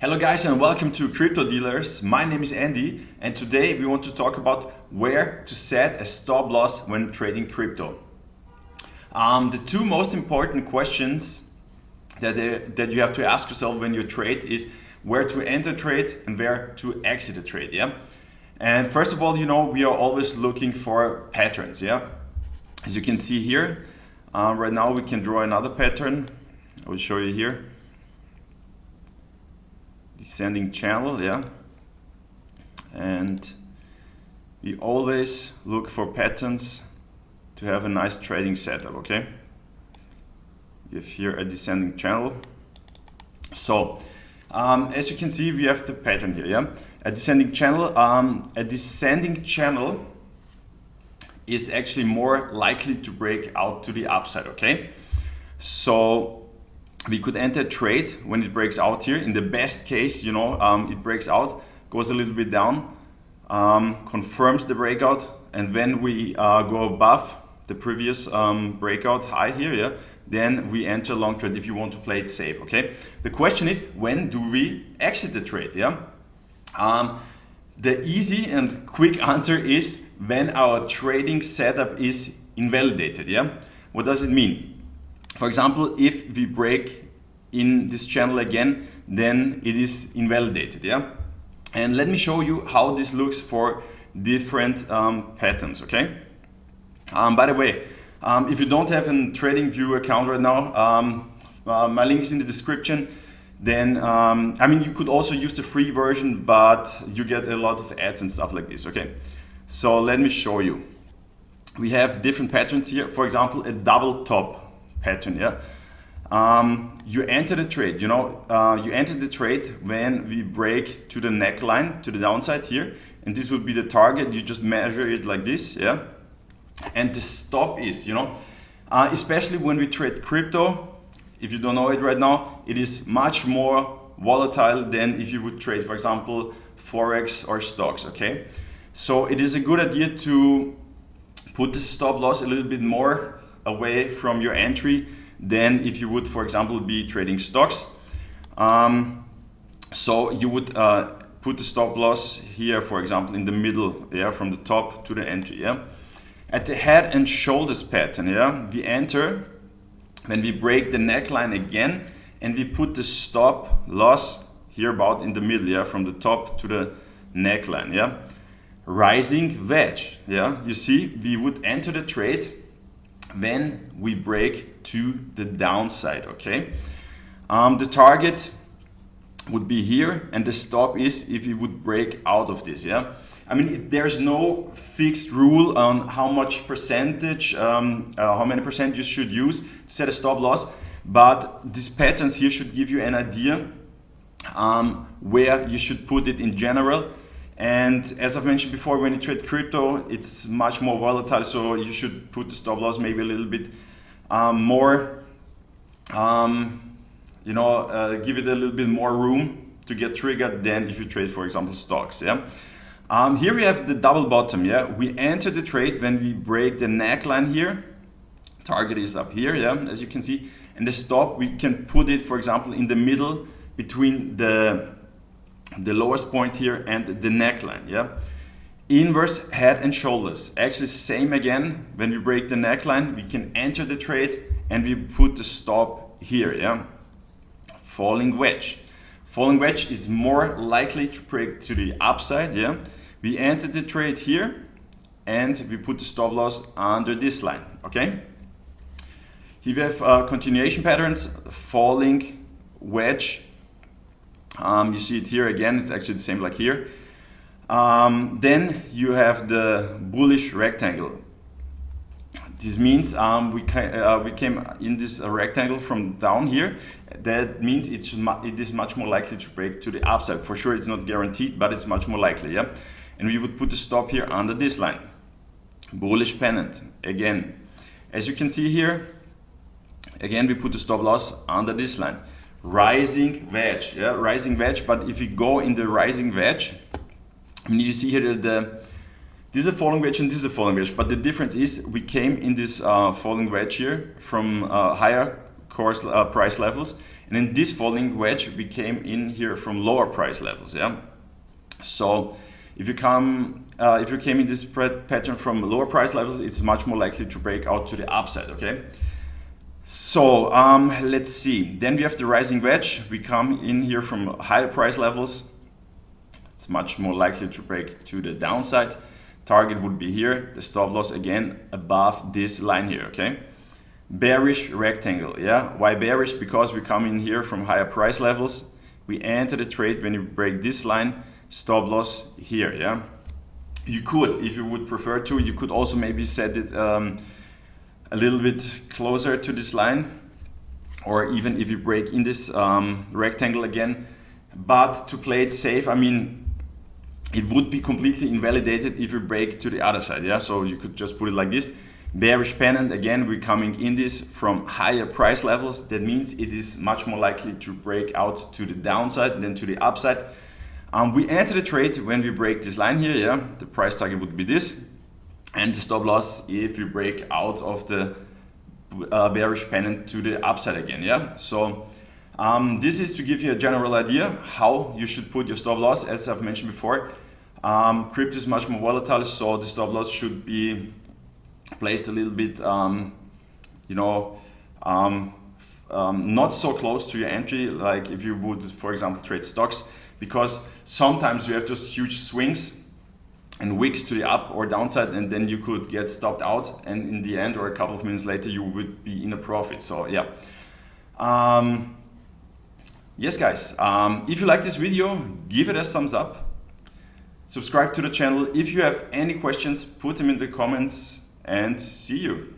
Hello guys and welcome to Crypto Dealers. My name is Andy and today we want to talk about where to set a stop loss when trading crypto. The two most important questions that you have to ask yourself when you trade is where to enter trade and where to exit a trade. Yeah. And first of all, we are always looking for patterns. Yeah. As you can see here, right now we can draw another pattern. I will show you here. Descending channel, yeah, and we always look for patterns to have a nice trading setup. Okay, we have here a descending channel. So as you can see, we have the pattern here. Yeah, a descending channel. A descending channel is actually more likely to break out to the upside. Okay, so we could enter trade when it breaks out here. In the best case, it breaks out, goes a little bit down, confirms the breakout, and when we go above the previous breakout high here, yeah, then we enter long trade if you want to play it safe. Okay. The question is, when do we exit the trade? Yeah. The easy and quick answer is when our trading setup is invalidated. Yeah. What does it mean? For example, if we break in this channel again, then it is invalidated, yeah? And let me show you how this looks for different patterns, okay? By the way, if you don't have a TradingView account right now, my link is in the description. Then, you could also use the free version, but you get a lot of ads and stuff like this, okay? So let me show you. We have different patterns here. For example, a double top pattern, yeah. You enter the trade, you enter the trade when we break to the neckline, to the downside here, and this would be the target. You just measure it like this, yeah. And the stop is, especially when we trade crypto, if you don't know it right now, it is much more volatile than if you would trade, for example, Forex or stocks, okay. So it is a good idea to put the stop loss a little bit more away from your entry than if you would, for example, be trading stocks. So you would put the stop loss here, for example, in the middle, yeah, from the top to the entry, yeah. At the head and shoulders pattern, yeah, we enter when we break the neckline again, and we put the stop loss here about in the middle, yeah, from the top to the neckline, yeah. Rising wedge, yeah. You see, we would enter the trade when we break to the downside, okay? The target would be here, and the stop is if you would break out of this, yeah? There's no fixed rule on how much percentage, how many percent you should use to set a stop loss, but these patterns here should give you an idea where you should put it in general. And as I've mentioned before, when you trade crypto, it's much more volatile, so you should put the stop loss maybe a little bit more, give it a little bit more room to get triggered than if you trade, for example, stocks. Yeah. Here we have the double bottom. Yeah, we enter the trade when we break the neckline here. Target is up here. Yeah, as you can see, and the stop we can put it, for example, in the middle between the lowest point here and the neckline, yeah. Inverse head and shoulders, actually same again. When we break the neckline, we can enter the trade and we put the stop here, yeah. Falling wedge. Falling wedge is more likely to break to the upside, yeah. We enter the trade here and we put the stop loss under this line, okay. Here we have continuation patterns, falling wedge. You see it here again, it's actually the same like here. Then you have the bullish rectangle. This means we came in this rectangle from down here. That means it is much more likely to break to the upside. For sure, it's not guaranteed, but it's much more likely, yeah? And we would put the stop here under this line. Bullish pennant, again. As you can see here, again, we put the stop loss under this line. Rising wedge, yeah, rising wedge. But if you go in the rising wedge, you see here this is a falling wedge and this is a falling wedge. But the difference is we came in this falling wedge here from higher price levels, And in this falling wedge, we came in here from lower price levels. Yeah. So if you came in this pattern from lower price levels, it's much more likely to break out to the upside. Okay. So let's see. Then we have the rising wedge. We come in here from higher price levels. It's much more likely to break to the downside. Target would be here. The stop loss again above this line here. Okay. Bearish rectangle. Yeah. Why bearish? Because we come in here from higher price levels. We enter the trade when you break this line. Stop loss here. Yeah. You could, if you would prefer to, you could also maybe set it a little bit closer to this line, or even if you break in this rectangle again. But to play it safe, I mean, it would be completely invalidated if you break to the other side. Yeah, so you could just put it like this. Bearish pennant, again, we're coming in this from higher price levels. That means it is much more likely to break out to the downside than to the upside. We enter the trade when we break this line here. Yeah, the price target would be this. And the stop loss if you break out of the bearish pennant to the upside again. Yeah. So this is to give you a general idea how you should put your stop loss. As I've mentioned before, crypto is much more volatile, so the stop loss should be placed a little bit, not so close to your entry, like if you would, for example, trade stocks, because sometimes you have just huge swings and wicks to the up or downside, and then you could get stopped out, and in the end or a couple of minutes later you would be in a profit. So yeah, yes guys, if you like this video, give it a thumbs up, subscribe to the channel. If you have any questions, put them in the comments, and see you.